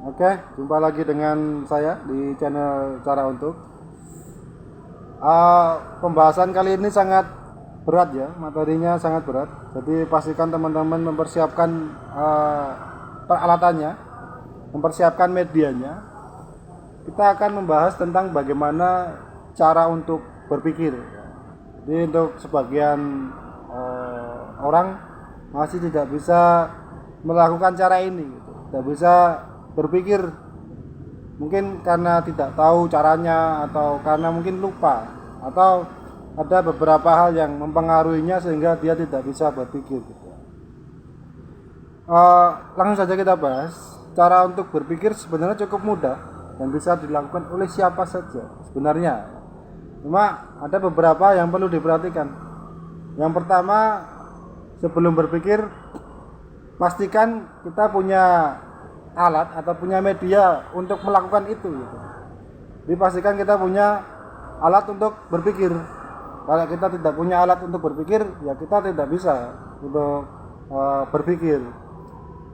Oke, jumpa lagi dengan saya di channel Cara Untuk. Pembahasan kali ini sangat berat ya, materinya sangat berat. Jadi pastikan teman-teman mempersiapkan peralatannya, mempersiapkan medianya. Kita akan membahas tentang bagaimana cara untuk berpikir. Jadi untuk sebagian orang masih tidak bisa melakukan cara ini, gitu. Tidak bisa berpikir, mungkin karena tidak tahu caranya atau karena mungkin lupa atau ada beberapa hal yang mempengaruhinya sehingga dia tidak bisa berpikir gitu. Langsung saja kita bahas. Cara untuk berpikir sebenarnya cukup mudah dan bisa dilakukan oleh siapa saja sebenarnya. Cuma ada beberapa yang perlu diperhatikan. Yang pertama, sebelum berpikir pastikan kita punya alat atau punya media untuk melakukan itu gitu. Dipastikan kita punya alat untuk berpikir. Kalau kita tidak punya alat untuk berpikir, ya kita tidak bisa untuk berpikir.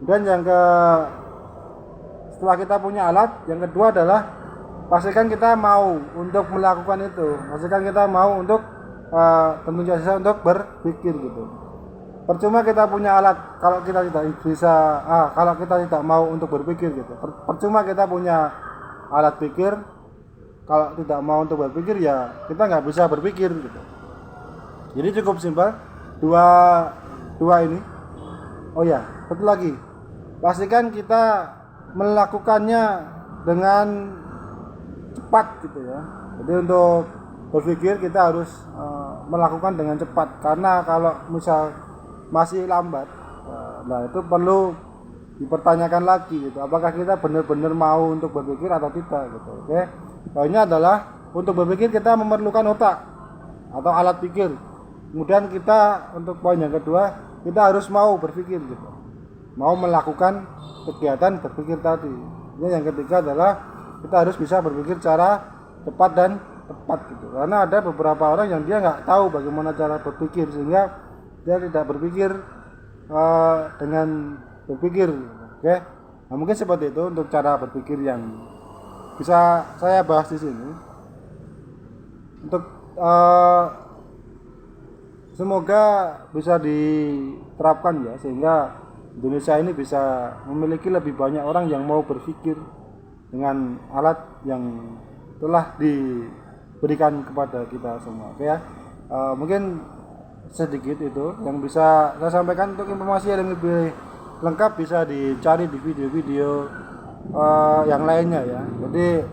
Dan setelah kita punya alat, yang kedua adalah pastikan kita mau untuk melakukan itu. Pastikan kita mau untuk tentu saja untuk berpikir gitu. Percuma kita punya alat kalau kita tidak bisa, kalau kita tidak mau untuk berpikir gitu. Percuma kita punya alat pikir kalau tidak mau untuk berpikir, ya kita nggak bisa berpikir gitu. Jadi cukup simpel dua ini. Oh ya, satu lagi, pastikan kita melakukannya dengan cepat gitu ya. Jadi untuk berpikir kita harus melakukan dengan cepat, karena kalau misal masih lambat, nah itu perlu dipertanyakan lagi gitu, apakah kita benar-benar mau untuk berpikir atau tidak gitu. Oke, poinnya adalah untuk berpikir kita memerlukan otak atau alat pikir. Kemudian kita untuk poin yang kedua, kita harus mau berpikir gitu, mau melakukan kegiatan berpikir tadi. Ini yang ketiga adalah kita harus bisa berpikir secara cepat dan tepat gitu, karena ada beberapa orang yang dia nggak tahu bagaimana cara berpikir sehingga dia tidak berpikir dengan berpikir. Oke, nah mungkin seperti itu untuk cara berpikir yang bisa saya bahas di sini. Untuk semoga bisa diterapkan ya, sehingga Indonesia ini bisa memiliki lebih banyak orang yang mau berpikir dengan alat yang telah diberikan kepada kita semua. Oke ya, mungkin sedikit itu yang bisa saya sampaikan. Untuk informasi yang lebih lengkap bisa dicari di video-video yang lainnya ya. Jadi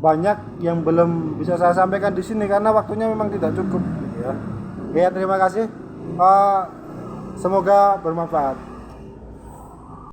banyak yang belum bisa saya sampaikan di sini karena waktunya memang tidak cukup gitu ya. Oke, terima kasih. Semoga bermanfaat.